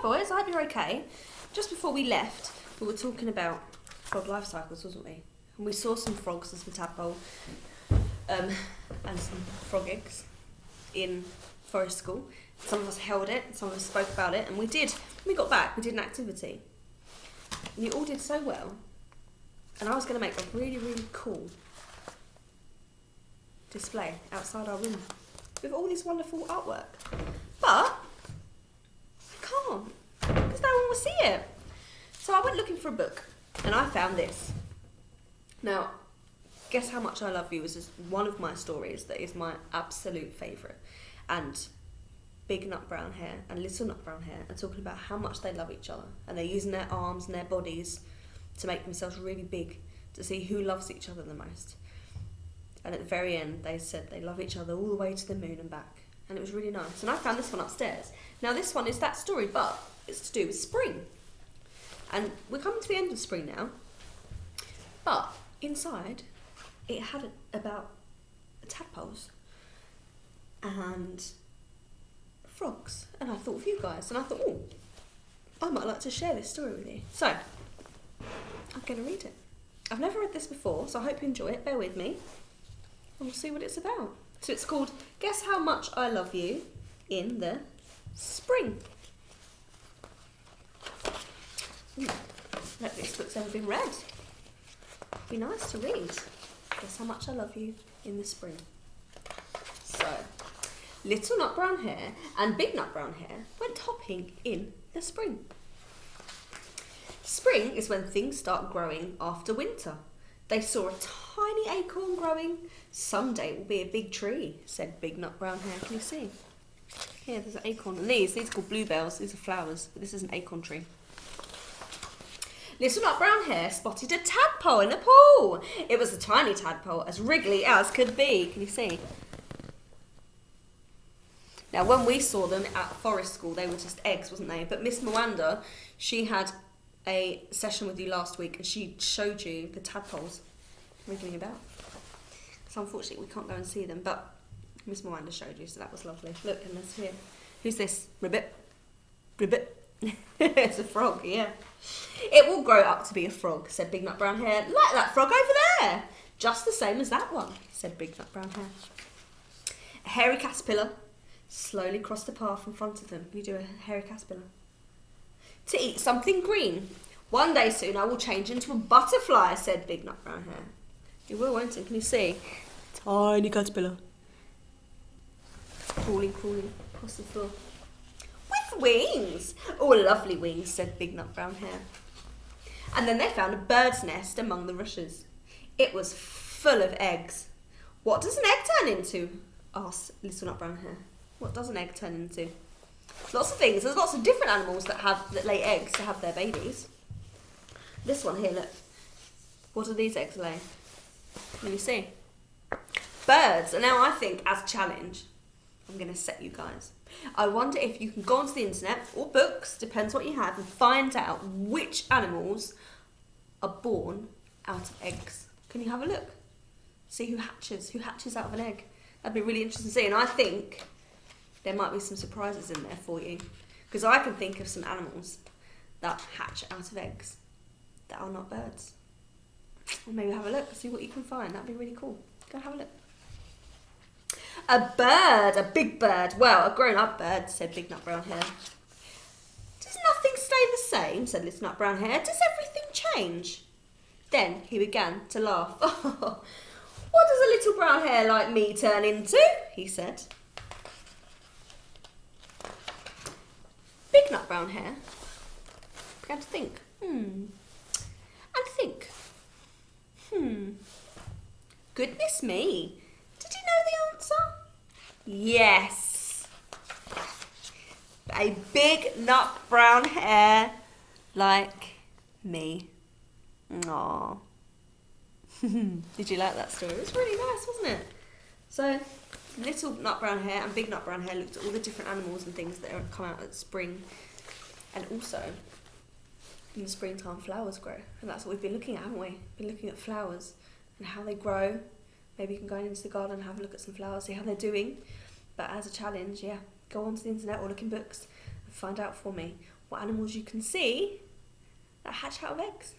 boys, I hope you're okay. Just before we left, we were talking about frog life cycles, wasn't we? And we saw some frogs and some tadpole and some frog eggs in forest school. Some of us held it, some of us spoke about it, and we did. When we got back, we did an activity. And you all did so well. And I was going to make a really, really cool display outside our room with all this wonderful artwork. But I can't, because no one will see it. So I went looking for a book, and I found this. Now, Guess How Much I Love You is one of my stories that is my absolute favourite. And Big Nut Brown Hare and Little Nut Brown Hare are talking about how much they love each other, and they're using their arms and their bodies to make themselves really big to see who loves each other the most. And at the very end, they said they love each other all the way to the moon and back. And it was really nice. And I found this one upstairs. Now this one is that story, but it's to do with spring. And we're coming to the end of spring now. But inside, it had about tadpoles and frogs. And I thought of you guys. And I thought, oh, I might like to share this story with you. So, I'm going to read it. I've never read this before, so I hope you enjoy it. Bear with me. And we'll see what it's about. So it's called Guess How Much I Love You in the Spring. Hope this book's ever been read. Be nice to read. Guess How Much I Love You in the Spring. So, Little Nut Brown Hare and Big Nut Brown Hare went hopping in the spring. Spring is when things start growing after winter. They saw a tiny acorn growing. Someday it will be a big tree, said Big Nut Brown Hare. Can you see? Here, there's an acorn. And these are called bluebells. These are flowers, but this is an acorn tree. Little Nut Brown Hare spotted a tadpole in a pool. It was a tiny tadpole, as wriggly as could be. Can you see? Now, when we saw them at forest school, they were just eggs, wasn't they? But Miss Mwanda, she had a session with you last week, and she showed you the tadpoles wriggling about. So unfortunately, we can't go and see them, but Miss Mwanda showed you, so that was lovely. Look, and there's here. Who's this? Ribbit? Ribbit? It's a frog, yeah. It will grow up to be a frog, said Big Nut Brown Hare. Like that frog over there. Just the same as that one, said Big Nut Brown Hare. A hairy caterpillar slowly crossed the path in front of them. Can you do a hairy caterpillar? To eat something green. One day soon I will change into a butterfly, said Big Nut Brown Hare. You will, won't it? Can you see? Tiny caterpillar. Crawling across the floor. With wings! Oh, lovely wings, said Big Nut Brown Hare. And then they found a bird's nest among the rushes. It was full of eggs. What does an egg turn into? Asked Little Nut Brown Hare. What does an egg turn into? Lots of things. There's lots of different animals that lay eggs to have their babies. This one here, look. What do these eggs lay? Can you see? Birds. And now I think, as a challenge, I'm going to set you guys. I wonder if you can go onto the internet, or books, depends what you have, and find out which animals are born out of eggs. Can you have a look? See who hatches out of an egg. That'd be really interesting to see. And I think there might be some surprises in there for you. Because I can think of some animals that hatch out of eggs that are not birds. Or maybe have a look, see what you can find. That'd be really cool. Go have a look. A bird, a big bird. Well, a grown-up bird, said Big Nut Brown Hare. Does nothing stay the same, said Little Nut Brown Hare. Does everything change? Then he began to laugh. What does a little brown hare like me turn into? He said. Big Nut Brown Hare began to think. Goodness me. Did you know the answer? Yes. A big nut brown hare like me. Aww. Did you like that story? It was really nice, wasn't it? So, Little Nut Brown Hare and Big Nut Brown Hare looked at all the different animals and things that come out at spring. And also, in the springtime, flowers grow. And that's what we've been looking at, haven't we? Been looking at flowers and how they grow. Maybe you can go into the garden and have a look at some flowers, see how they're doing. But as a challenge, yeah, go onto the internet or look in books and find out for me what animals you can see that hatch out of eggs.